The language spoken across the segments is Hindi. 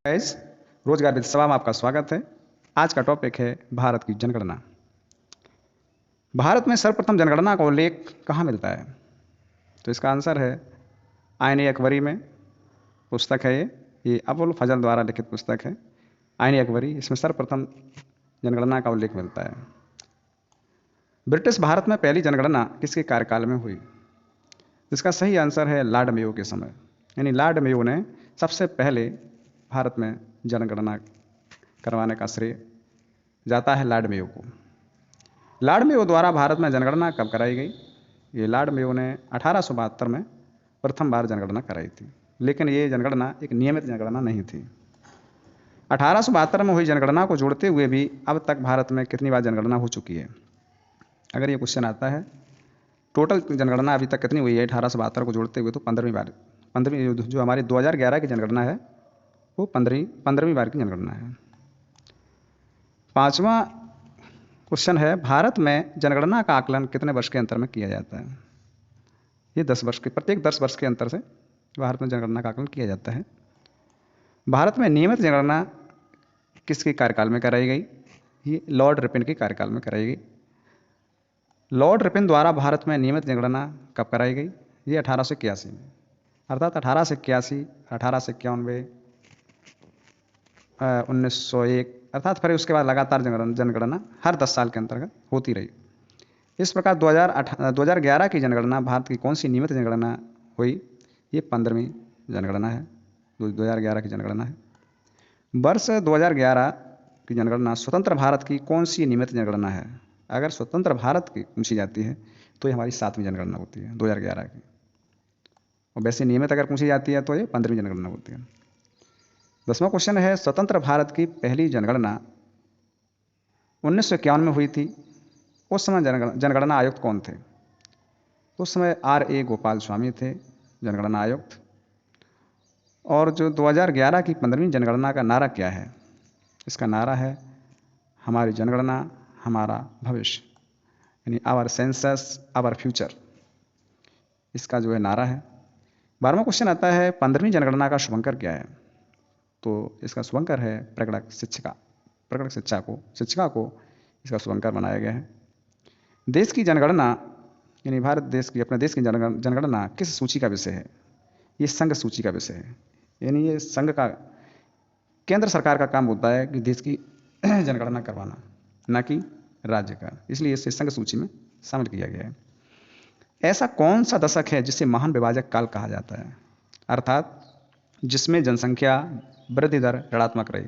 गाइस, रोजगार विद सभा में आपका स्वागत है। आज का टॉपिक है भारत की जनगणना। भारत में सर्वप्रथम जनगणना का उल्लेख कहाँ मिलता है? तो इसका आंसर है आईन अकबरी में। पुस्तक है ये अबुल फजल द्वारा लिखित पुस्तक है आईन अकबरी। इसमें सर्वप्रथम जनगणना का उल्लेख मिलता है। ब्रिटिश भारत में पहली जनगणना किसके कार्यकाल में हुई? इसका सही आंसर है लॉर्ड मेयो के समय। यानी लॉर्ड मेयो ने सबसे पहले भारत में जनगणना करवाने का श्रेय जाता है लॉर्ड मेयो को। लॉर्ड मेयो द्वारा भारत में जनगणना कब कराई गई? ये लॉर्ड मेयो ने 1872 में प्रथम बार जनगणना कराई थी, लेकिन ये जनगणना एक नियमित जनगणना नहीं थी। 1872 में हुई जनगणना को जोड़ते हुए भी अब तक भारत में कितनी बार जनगणना हो चुकी है? अगर ये क्वेश्चन आता है टोटल जनगणना अभी तक कितनी हुई है 1872 को जोड़ते हुए, तो 15वीं बार। 15वीं जो हमारी 2011 की जनगणना है वो 15वीं बार की जनगणना है। पांचवा क्वेश्चन है भारत में जनगणना का आकलन कितने वर्ष के अंतर में किया जाता है? ये 10 वर्ष के, प्रत्येक 10 वर्ष के अंतर से भारत में जनगणना का आकलन किया जाता है। भारत में नियमित जनगणना किसके कार्यकाल में कराई गई? ये लॉर्ड रिपन के कार्यकाल में कराई गई। लॉर्ड रिपन द्वारा भारत में नियमित जनगणना कब कराई गई? ये 1881 में, अर्थात 1881, 1891, 1901, अर्थात फिर उसके बाद लगातार जनगणना हर 10 साल के अंतर्गत होती रही। इस प्रकार 2011 की जनगणना भारत की कौन सी नियमित जनगणना हुई? ये 15वीं जनगणना है, 2011 की जनगणना है। वर्ष 2011 की जनगणना स्वतंत्र भारत की कौन सी नियमित जनगणना है? अगर स्वतंत्र भारत की पूछी जाती है तो ये हमारी 7वीं जनगणना होती है 2011 की, और वैसे नियमित अगर पूछी जाती है तो ये 15वीं जनगणना होती है। 10वां क्वेश्चन है स्वतंत्र भारत की पहली जनगणना 1951 में हुई थी। उस समय जनगणना आयुक्त कौन थे? उस समय R.A. गोपाल स्वामी थे जनगणना आयुक्त। और जो 2011 की 15वीं जनगणना का नारा क्या है? इसका नारा है हमारी जनगणना हमारा भविष्य, यानी आवर सेंसस आवर फ्यूचर, इसका जो है नारा है। 12वां क्वेश्चन आता है 15वीं जनगणना का शुभंकर क्या है? तो इसका शुभंकर है प्रकटक शिक्षिका को इसका शुभंकर बनाया गया है। देश की जनगणना यानी भारत देश की, अपने देश की जनगणना किस सूची का विषय है? ये संघ सूची का विषय है, यानी ये संघ का, केंद्र सरकार का काम होता है कि देश की जनगणना करवाना, न कि राज्य का, इसलिए इसे संघ सूची में शामिल किया गया है। ऐसा कौन सा दशक है जिसे महान विभाजक काल कहा जाता है? अर्थात जिसमें जनसंख्या वृद्धि दर ऋणात्मक रही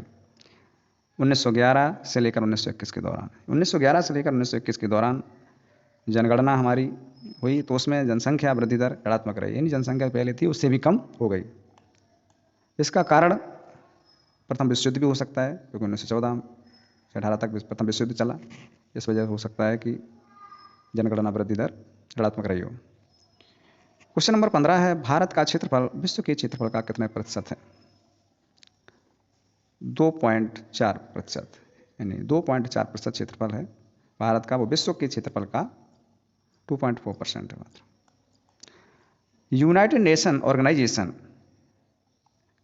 1911 से लेकर 1921 के दौरान। 1911 से लेकर 1921 के दौरान जनगणना हमारी हुई, तो उसमें जनसंख्या वृद्धि दर ऋणात्मक रही, यानी जनसंख्या पहले थी उससे भी कम हो गई। इसका कारण प्रथम विश्व युद्ध भी हो सकता है, क्योंकि 1914 से 18 तक प्रथम विश्व युद्ध चला, इस वजह से हो सकता है कि जनगणना वृद्धि दर ऋणात्मक रही हो। क्वेश्चन नंबर 15 है भारत का क्षेत्रफल विश्व के क्षेत्रफल का कितने प्रतिशत है? 2.4%, यानी 2.4% क्षेत्रफल है भारत का, वो विश्व के क्षेत्रफल का 2.4% है मात्र। यूनाइटेड नेशन ऑर्गेनाइजेशन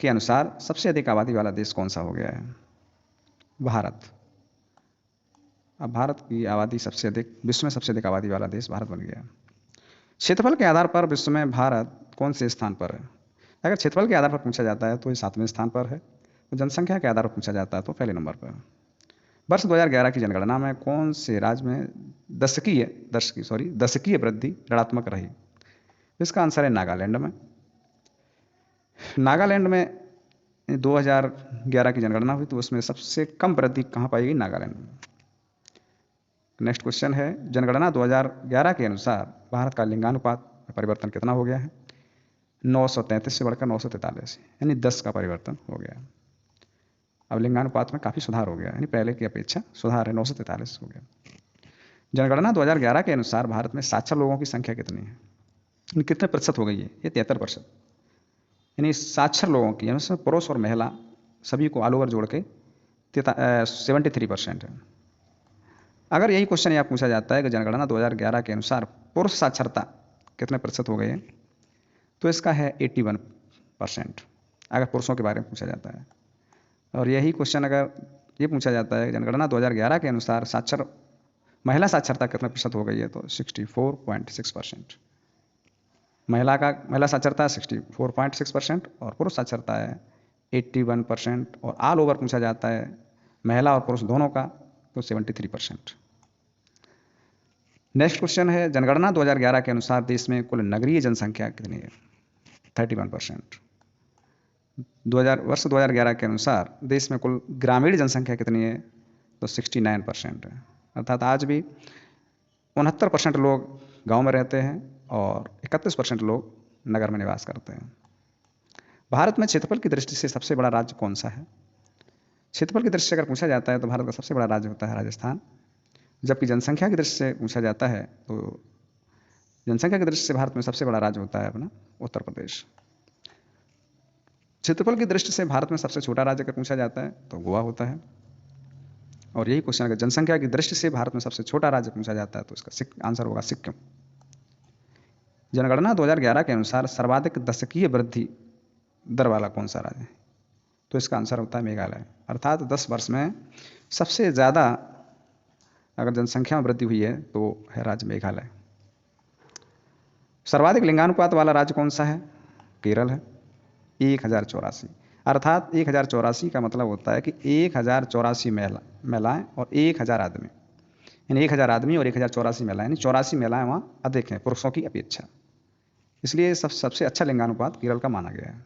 के अनुसार सबसे अधिक आबादी वाला देश कौन सा हो गया है? भारत। अब भारत की आबादी सबसे अधिक, विश्व में सबसे अधिक आबादी वाला देश भारत बन गया है। क्षेत्रफल के आधार पर विश्व में भारत कौन से स्थान पर है? अगर क्षेत्रफल के आधार पर पूछा जाता है तो ये 7वें स्थान पर है, तो जनसंख्या के आधार पर पूछा जाता है तो पहले नंबर पर है। वर्ष 2011 की जनगणना में कौन से राज्य में दशकीय वृद्धि ऋणात्मक रही? इसका आंसर है नागालैंड में। नागालैंड में 2011 की जनगणना हुई तो उसमें सबसे कम वृद्धि कहाँ पाई गई? नागालैंड में। नेक्स्ट क्वेश्चन है जनगणना 2011 के अनुसार भारत का लिंगानुपात में परिवर्तन कितना हो गया है? 933 से बढ़कर 943, यानी 10 का परिवर्तन हो गया। अब लिंगानुपात में काफ़ी सुधार हो गया, यानी पहले की अपेक्षा सुधार है, 943 हो गया। जनगणना 2011 के अनुसार भारत में साक्षर लोगों की संख्या कितनी है? कितने प्रतिशत हो गई है? ये 73%, यानी साक्षर लोगों की, यानी पुरुष और महिला सभी को ऑल ओवर जोड़ के 73% है। अगर यही क्वेश्चन यहाँ पूछा जाता है कि जनगणना 2011 के अनुसार पुरुष साक्षरता कितने प्रतिशत हो गए हैं, तो इसका है 81%, अगर पुरुषों के बारे में पूछा जाता है। और यही क्वेश्चन अगर ये पूछा जाता है जनगणना 2011 के अनुसार महिला साक्षरता कितना प्रतिशत हो गई है, तो 64.6%। महिला साक्षरता 64.6% और पुरुष साक्षरता है 81%। और ऑल ओवर पूछा जाता है महिला और पुरुष दोनों का, तो 73%। नेक्स्ट क्वेश्चन है जनगणना 2011 के अनुसार देश में कुल नगरीय जनसंख्या कितनी है, 31%। वर्ष 2011 के अनुसार देश में कुल ग्रामीण जनसंख्या कितनी है, तो 69% है। अर्थात आज भी 69% लोग गांव में रहते हैं और 31% लोग नगर में निवास करते हैं। भारत में क्षेत्रफल की दृष्टि से सबसे बड़ा राज्य कौन सा है? क्षेत्रफल की दृष्टि से अगर पूछा जाता है तो भारत का सबसे बड़ा राज्य होता है राजस्थान। जबकि जनसंख्या की दृष्टि से पूछा जाता है तो जनसंख्या की दृष्टि से भारत में सबसे बड़ा राज्य होता है अपना उत्तर प्रदेश। क्षेत्रफल की दृष्टि से भारत में सबसे छोटा राज्य अगर पूछा जाता है तो गोवा होता है। और यही क्वेश्चन अगर जनसंख्या की दृष्टि से भारत में सबसे छोटा राज्य पूछा जाता है तो इसका आंसर होगा सिक्किम। जनगणना 2011 के अनुसार सर्वाधिक दशकीय वृद्धि दर वाला कौन सा राज्य है, तो इसका आंसर होता है मेघालय। अर्थात 10 वर्ष में सबसे ज़्यादा अगर जनसंख्या में वृद्धि हुई है तो है राज्य मेघालय। सर्वाधिक लिंगानुपात वाला राज्य कौन सा है? केरल है, 1084। अर्थात 1084 का मतलब होता है कि 1084 महिलाएं और 1000 आदमी, यानी 1000 आदमी और 1084 महिलाएं, यानी 84 महिलाएं वहाँ अधिक हैं पुरुषों की अपेक्षा। इसलिए सबसे अच्छा लिंगानुपात केरल का माना गया है।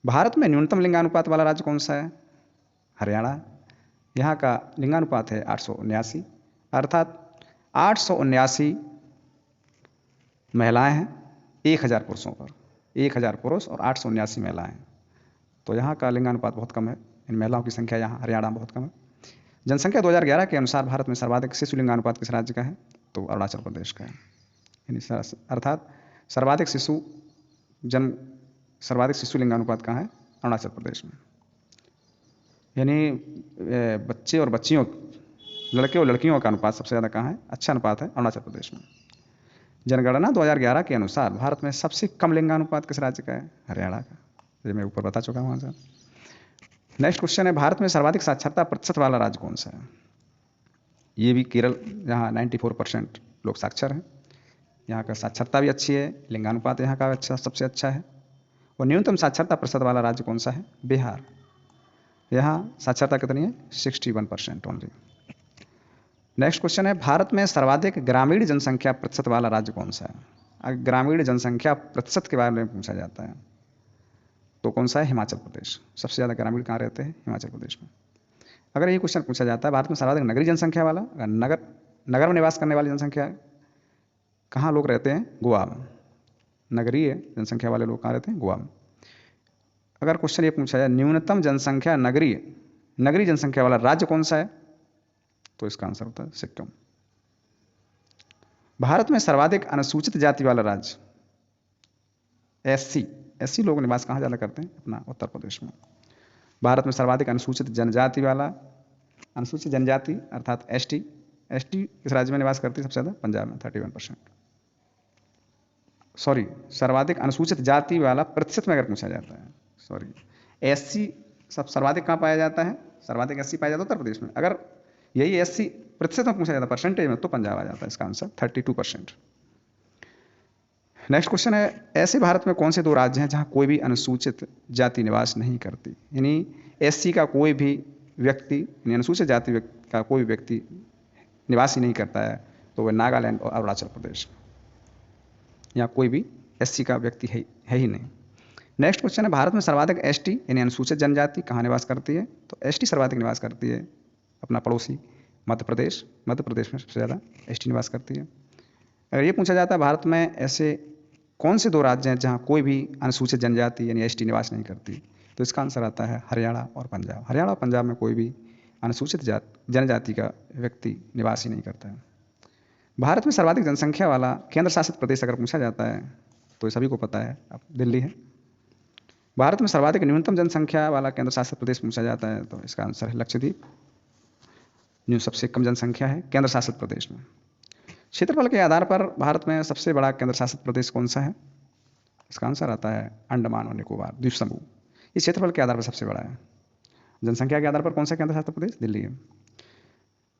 भारत में न्यूनतम लिंगानुपात वाला राज्य कौन सा है? हरियाणा। यहाँ का लिंगानुपात है 879। अर्थात 879 महिलाएं हैं 1000 पुरुषों पर, 1000 पुरुष और 879 महिलाएं। तो यहाँ का लिंगानुपात बहुत कम है, इन महिलाओं की संख्या यहाँ हरियाणा में बहुत कम है। जनसंख्या 2011 के अनुसार भारत में सर्वाधिक शिशु लिंगानुपात किस राज्य का है? तो अरुणाचल प्रदेश का है। अर्थात सर्वाधिक शिशु लिंगानुपात कहाँ है? अरुणाचल प्रदेश में। यानी बच्चे और बच्चियों, लड़के और लड़कियों का अनुपात सबसे ज़्यादा कहाँ है? अच्छा अनुपात है अरुणाचल प्रदेश में। जनगणना 2011 के अनुसार भारत में सबसे कम लिंगानुपात किस राज्य का है? हरियाणा का। ये मैं ऊपर बता चुका हूँ आंसर। नेक्स्ट क्वेश्चन है भारत में सर्वाधिक साक्षरता प्रतिशत वाला राज्य कौन सा है? ये भी केरल, जहाँ 94% लोग साक्षर हैं। यहाँ का साक्षरता भी अच्छी है, लिंगानुपात यहाँ का सबसे अच्छा है। और न्यूनतम साक्षरता प्रतिशत वाला राज्य कौन सा है? बिहार। यहाँ साक्षरता कितनी है? 61% ओनली। नेक्स्ट क्वेश्चन है भारत में सर्वाधिक ग्रामीण जनसंख्या प्रतिशत वाला राज्य कौन सा है? अगर ग्रामीण जनसंख्या प्रतिशत के बारे में पूछा जाता है तो कौन सा है? हिमाचल प्रदेश। सबसे ज़्यादा ग्रामीण कहाँ रहते हैं? हिमाचल प्रदेश में। अगर ये क्वेश्चन पूछा जाता है भारत में सर्वाधिक नगरीय जनसंख्या वाला, नगर में निवास करने वाली जनसंख्या कहाँ लोग रहते हैं? गोवा में। नगरीय जनसंख्या वाले लोग कहाँ रहते हैं? गोवा में। अगर क्वेश्चन ये पूछा जाए न्यूनतम जनसंख्या नगरीय जनसंख्या वाला राज्य कौन सा है, तो इसका आंसर होता है सिक्किम। भारत में सर्वाधिक अनुसूचित जाति वाला राज्य, एससी लोग निवास कहाँ ज़्यादा करते हैं? अपना उत्तर प्रदेश में। भारत में सर्वाधिक अनुसूचित जनजाति अर्थात एसटी इस राज्य में निवास करती है सबसे ज़्यादा? पंजाब में 31%। सॉरी, सर्वाधिक अनुसूचित जाति वाला प्रतिशत में अगर पूछा जाता है, एससी सर्वाधिक कहाँ पाया जाता है? सर्वाधिक एससी पाया जाता है उत्तर प्रदेश में। अगर यही एससी प्रतिशत में पूछा जाता है परसेंटेज में, तो पंजाब आ जाता है। इसका आंसर 32%। नेक्स्ट क्वेश्चन है ऐसे भारत में कौन से 2 राज्य हैं जहां कोई भी अनुसूचित जाति निवास नहीं करती? यानी एससी का कोई भी व्यक्ति, यानी अनुसूचित जाति का कोई व्यक्ति निवास ही नहीं करता है, तो वह नागालैंड और अरुणाचल प्रदेश। यहाँ कोई भी एससी का व्यक्ति है ही नहीं। नेक्स्ट क्वेश्चन है भारत में सर्वाधिक एसटी यानी अनुसूचित जनजाति कहाँ निवास करती है? तो एसटी सर्वाधिक निवास करती है अपना पड़ोसी मध्य प्रदेश में सबसे ज़्यादा एसटी निवास करती है। अगर ये पूछा जाता है भारत में ऐसे कौन से 2 राज्य हैं जहाँ कोई भी अनुसूचित जनजाति यानी एसटी निवास नहीं करती, तो इसका आंसर आता है हरियाणा और पंजाब। हरियाणा और पंजाब में कोई भी अनुसूचित जनजाति का व्यक्ति निवास ही नहीं करता है। भारत में सर्वाधिक जनसंख्या वाला केंद्र शासित प्रदेश अगर पूछा जाता है तो सभी को पता है, अब दिल्ली है। भारत में सर्वाधिक न्यूनतम जनसंख्या वाला केंद्र शासित प्रदेश पूछा जाता है तो इसका आंसर है लक्षद्वीप। सबसे कम जनसंख्या है केंद्र शासित प्रदेश में। क्षेत्रफल के आधार पर भारत में सबसे बड़ा केंद्र शासित प्रदेश कौन सा है? इसका आंसर आता है अंडमान और निकोबार द्वीप समूह। इस क्षेत्रफल के आधार पर सबसे बड़ा है। जनसंख्या के आधार पर कौन सा केंद्र शासित प्रदेश? दिल्ली है।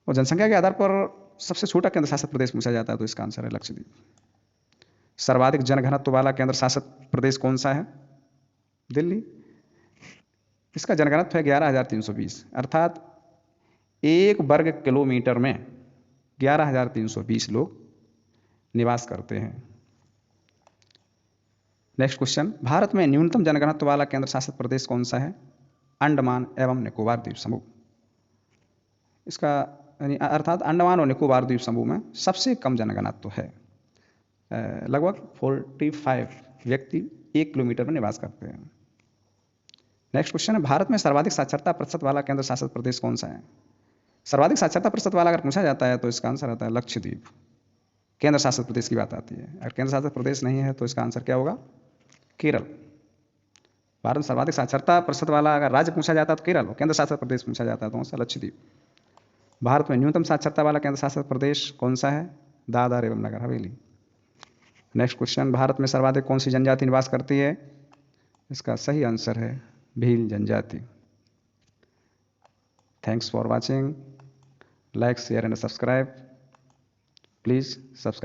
और जनसंख्या के आधार पर सबसे छोटा केंद्र शासित प्रदेश पूछा जाता है तो इसका आंसर है लक्षद्वीप। सर्वाधिक जनघनत्व वाला केंद्र शासित प्रदेश कौन सा है? दिल्ली। इसका जनघनत्व है 11,320, अर्थात 1 वर्ग किलोमीटर में 11,320 लोग निवास करते हैं। नेक्स्ट क्वेश्चन, भारत में न्यूनतम जनघनत्व वाला केंद्र शासित प्रदेश कौन सा है? अंडमान एवं निकोबार द्वीप समूह। इसका यानी अर्थात अंडमान और निकोबार द्वीप समूह में सबसे कम जनघनत्व है, लगभग 45 व्यक्ति 1 किलोमीटर में निवास करते हैं। नेक्स्ट क्वेश्चन है, भारत में सर्वाधिक साक्षरता प्रतिशत वाला केंद्र शासित प्रदेश कौन सा है? सर्वाधिक साक्षरता प्रतिशत वाला अगर पूछा जाता है तो इसका आंसर आता है लक्षद्वीप। केंद्र शासित प्रदेश की बात आती है, अगर केंद्र शासित प्रदेश नहीं है तो इसका आंसर क्या होगा? केरल। भारत में सर्वाधिक साक्षरता प्रतिशत वाला अगर राज्य पूछा जाता है तो केरल, केंद्र शासित प्रदेश पूछा जाता है तो आंसर लक्षद्वीप। भारत में न्यूनतम साक्षरता वाला केंद्र शासित प्रदेश कौन सा है? दादर एवं नगर हवेली। नेक्स्ट क्वेश्चन, भारत में सर्वाधिक कौन सी जनजाति निवास करती है? इसका सही आंसर है भील जनजाति। Thanks for watching, like share and subscribe, please subscribe.